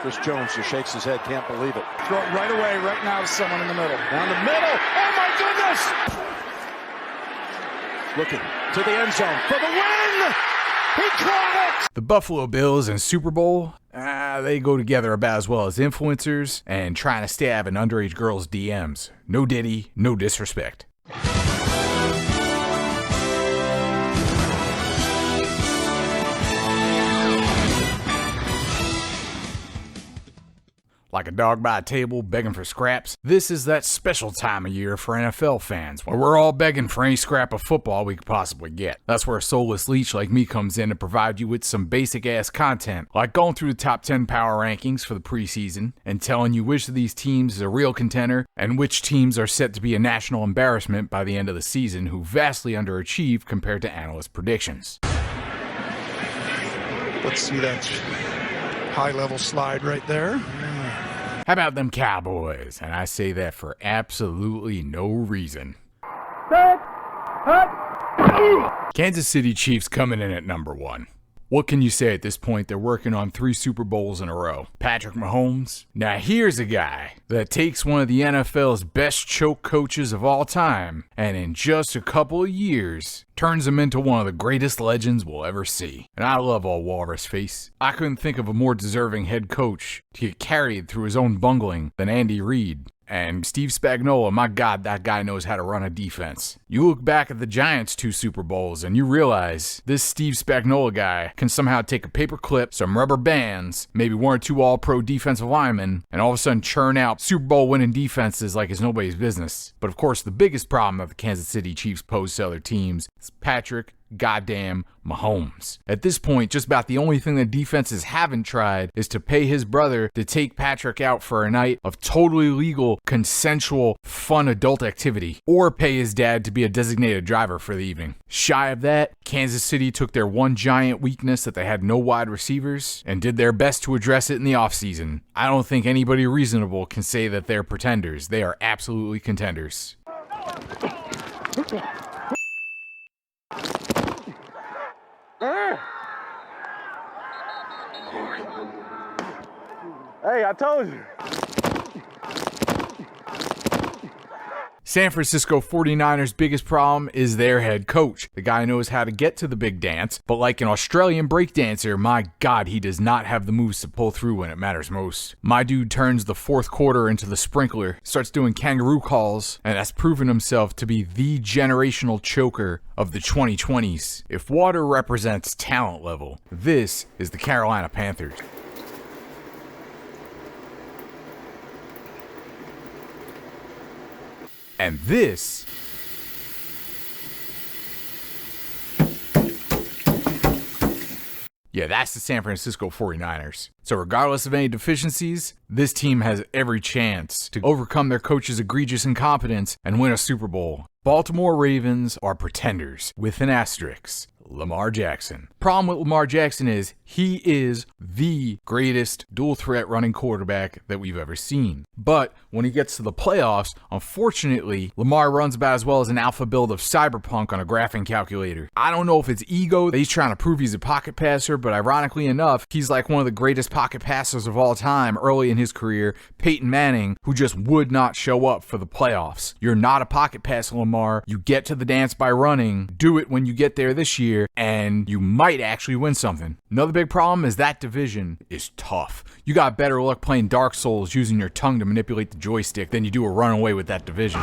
Chris Jones just shakes his head, can't believe it. Throw it right away, right now to someone in the middle. Down the middle. Oh, my goodness! Looking to the end zone for the win! He caught it! The Buffalo Bills and Super Bowl, they go together about as well as influencers and trying to stab an underage girl's DMs. No Diddy, no disrespect. Like a dog by a table begging for scraps, this is that special time of year for NFL fans where we're all begging for any scrap of football we could possibly get. That's where a soulless leech like me comes in to provide you with some basic ass content, like going through the top 10 power rankings for the preseason and telling you which of these teams is a real contender and which teams are set to be a national embarrassment by the end of the season who vastly underachieved compared to analyst predictions. Let's see that high-level slide right there. How about them Cowboys? And I say that for absolutely no reason. Kansas City Chiefs coming in at number 1. What can you say at this point? They're working on 3 Super Bowls in a row. Patrick Mahomes. Now here's a guy that takes one of the NFL's best choke coaches of all time and in just a couple of years turns him into one of the greatest legends we'll ever see. And I love all Walrus Face. I couldn't think of a more deserving head coach to get carried through his own bungling than Andy Reid. And Steve Spagnuolo, my God, that guy knows how to run a defense. You look back at the Giants' 2 Super Bowls and you realize this Steve Spagnuolo guy can somehow take a paper clip, some rubber bands, maybe 1 or 2 all-pro defensive linemen, and all of a sudden churn out Super Bowl winning defenses like it's nobody's business. But of course, the biggest problem that the Kansas City Chiefs pose to other teams is Patrick goddamn Mahomes. At this point, just about the only thing that defenses haven't tried is to pay his brother to take Patrick out for a night of totally legal, consensual, fun adult activity, or pay his dad to be a designated driver for the evening. Shy of that, Kansas City took their one giant weakness that they had no wide receivers and did their best to address it in the offseason. I don't think anybody reasonable can say that they're pretenders. They are absolutely contenders. Hey, I told you. San Francisco 49ers' biggest problem is their head coach. The guy knows how to get to the big dance, but like an Australian breakdancer, my God, he does not have the moves to pull through when it matters most. My dude turns the fourth quarter into the sprinkler, starts doing kangaroo calls, and has proven himself to be the generational choker of the 2020s. If water represents talent level, this is the Carolina Panthers. And this that's the San Francisco 49ers. So regardless of any deficiencies, this team has every chance to overcome their coach's egregious incompetence and win a Super Bowl. Baltimore Ravens are pretenders with an asterisk. Lamar Jackson. Problem with Lamar Jackson is he is the greatest dual threat running quarterback that we've ever seen. But when he gets to the playoffs, unfortunately, Lamar runs about as well as an alpha build of Cyberpunk on a graphing calculator. I don't know if it's ego that he's trying to prove he's a pocket passer, but ironically enough, he's like one of the greatest pocket passers of all time early in his career, Peyton Manning, who just would not show up for the playoffs. You're not a pocket passer, Lamar. You get to the dance by running. Do it when you get there this year, and you might actually win something. Another big problem is that division is tough. You got better luck playing Dark Souls using your tongue to manipulate the joystick than you do a runaway with that division.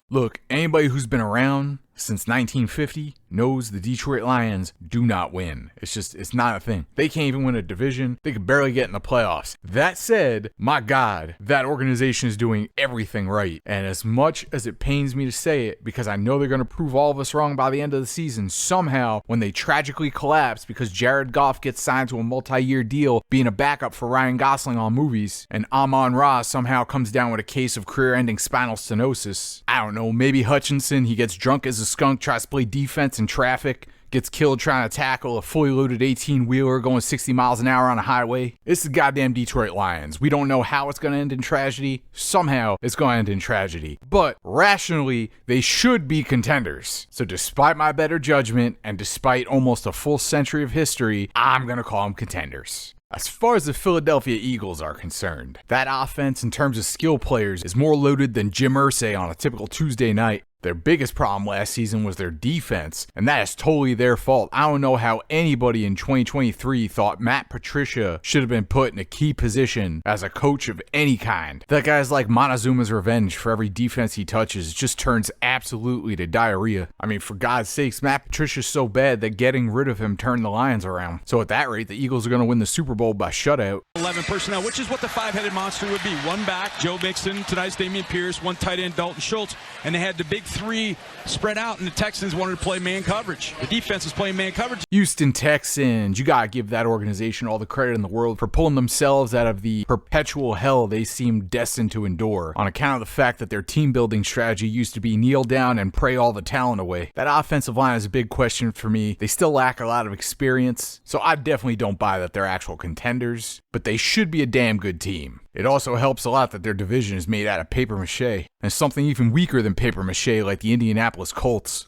Look, anybody who's been around since 1950 knows the Detroit Lions do not win. It's not a thing. They can't even win a division. They could barely get in the playoffs. That said, my God, that organization is doing everything right. And as much as it pains me to say it, because I know they're going to prove all of us wrong by the end of the season, somehow, when they tragically collapse because Jared Goff gets signed to a multi-year deal being a backup for Ryan Gosling on movies, and Amon-Ra somehow comes down with a case of career-ending spinal stenosis, I don't know, maybe Hutchinson, he gets drunk as a skunk, tries to play defense in traffic, gets killed trying to tackle a fully loaded 18-wheeler going 60 miles an hour on a highway. It's the goddamn Detroit Lions. We don't know how it's going to end in tragedy. Somehow, it's going to end in tragedy. But rationally, they should be contenders. So despite my better judgment, and despite almost a full century of history, I'm going to call them contenders. As far as the Philadelphia Eagles are concerned, that offense in terms of skill players is more loaded than Jim Irsay on a typical Tuesday night. Their biggest problem last season was their defense, and that is totally their fault. I don't know how anybody in 2023 thought Matt Patricia should have been put in a key position as a coach of any kind. That guy's like Montezuma's revenge. For every defense he touches, just turns absolutely to diarrhea. I mean, for God's sakes, Matt Patricia's so bad that getting rid of him turned the Lions around. So at that rate, the Eagles are going to win the Super Bowl by shutout. 11 personnel, which is what the five-headed monster would be. One back, Joe Mixon, tonight's Dameon Pierce, one tight end, Dalton Schultz, and they had the big three spread out, and the Texans wanted to play man coverage. The defense was playing man coverage. Houston Texans, you gotta give that organization all the credit in the world for pulling themselves out of the perpetual hell they seemed destined to endure on account of the fact that their team building strategy used to be kneel down and pray all the talent away. That offensive line is a big question for me. They still lack a lot of experience, so I definitely don't buy that they're actual contenders, but they should be a damn good team. It also helps a lot that their division is made out of paper mache, and something even weaker than paper mache like the Indianapolis Colts.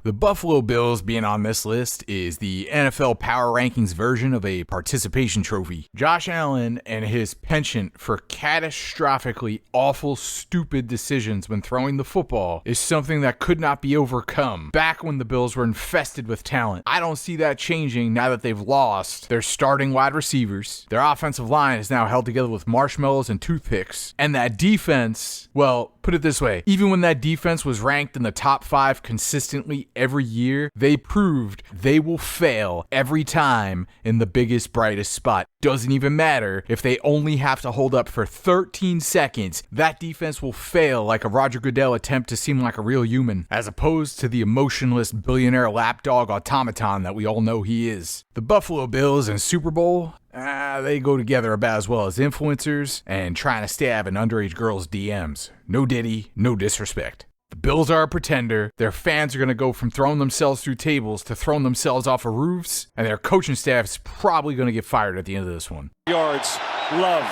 The Buffalo Bills being on this list is the NFL Power Rankings version of a participation trophy. Josh Allen and his penchant for catastrophically awful, stupid decisions when throwing the football is something that could not be overcome back when the Bills were infested with talent. I don't see that changing now that they've lost their starting wide receivers. Their offensive line is now held together with marshmallows and toothpicks. And that defense, well, put it this way, even when that defense was ranked in the top 5 consistently every year, they proved they will fail every time in the biggest, brightest spot. Doesn't even matter if they only have to hold up for 13 seconds. That defense will fail like a Roger Goodell attempt to seem like a real human, as opposed to the emotionless billionaire lapdog automaton that we all know he is. The Buffalo Bills and Super Bowl, they go together about as well as influencers and trying to stab an underage girl's DMs. No Diddy, no disrespect. The Bills are a pretender. Their fans are going to go from throwing themselves through tables to throwing themselves off of roofs, and their coaching staff is probably going to get fired at the end of this one. Yards, Love,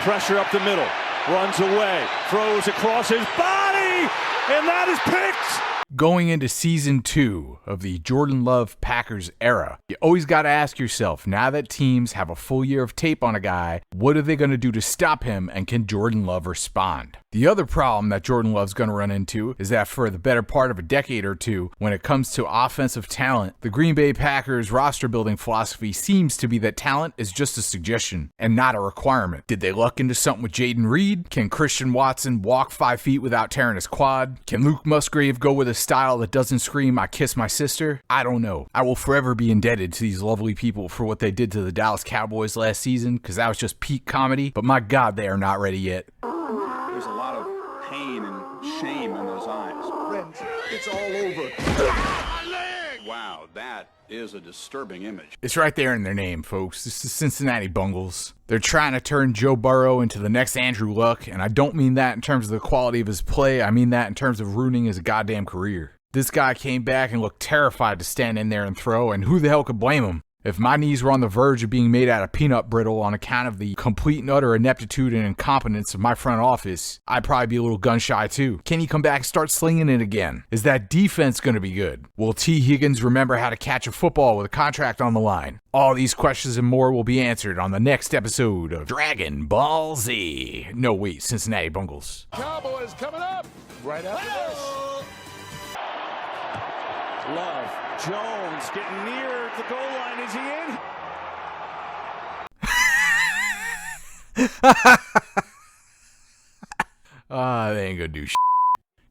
pressure up the middle, runs away, throws across his body, and that is picked! Going into season 2 of the Jordan Love Packers era, you always got to ask yourself, now that teams have a full year of tape on a guy, what are they going to do to stop him, and can Jordan Love respond? The other problem that Jordan Love's going to run into is that for the better part of a decade or two, when it comes to offensive talent, the Green Bay Packers roster building philosophy seems to be that talent is just a suggestion and not a requirement. Did they luck into something with Jaden Reed? Can Christian Watson walk 5 feet without tearing his quad? Can Luke Musgrave go with a style that doesn't scream, "I kiss my sister"? I don't know. I will forever be indebted to these lovely people for what they did to the Dallas Cowboys last season, because that was just peak comedy, but my God, they are not ready yet. There's a lot of pain and shame in those eyes. Friends, it's all over. Wow, that is a disturbing image. It's right there in their name, folks. This is Cincinnati Bungles. They're trying to turn Joe Burrow into the next Andrew Luck, and I don't mean that in terms of the quality of his play. I mean that in terms of ruining his goddamn career. This guy came back and looked terrified to stand in there and throw, and who the hell could blame him? If my knees were on the verge of being made out of peanut brittle on account of the complete and utter ineptitude and incompetence of my front office, I'd probably be a little gun shy too. Can he come back and start slinging it again? Is that defense going to be good? Will T. Higgins remember how to catch a football with a contract on the line? All these questions and more will be answered on the next episode of Dragon Ball Z. No, wait, Cincinnati Bungles. Cowboys coming up right after this. Love, Jones getting near the goal line. Is he in? They ain't gonna do shit.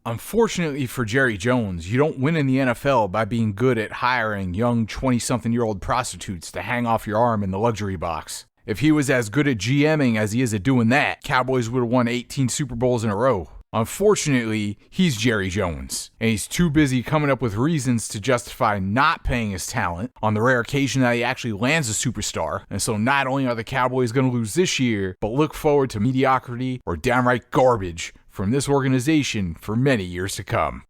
Unfortunately for Jerry Jones, you don't win in the NFL by being good at hiring young 20-something-year-old prostitutes to hang off your arm in the luxury box. If he was as good at GMing as he is at doing that, Cowboys would have won 18 Super Bowls in a row. Unfortunately, he's Jerry Jones, and he's too busy coming up with reasons to justify not paying his talent on the rare occasion that he actually lands a superstar. And so not only are the Cowboys going to lose this year, but look forward to mediocrity or downright garbage from this organization for many years to come.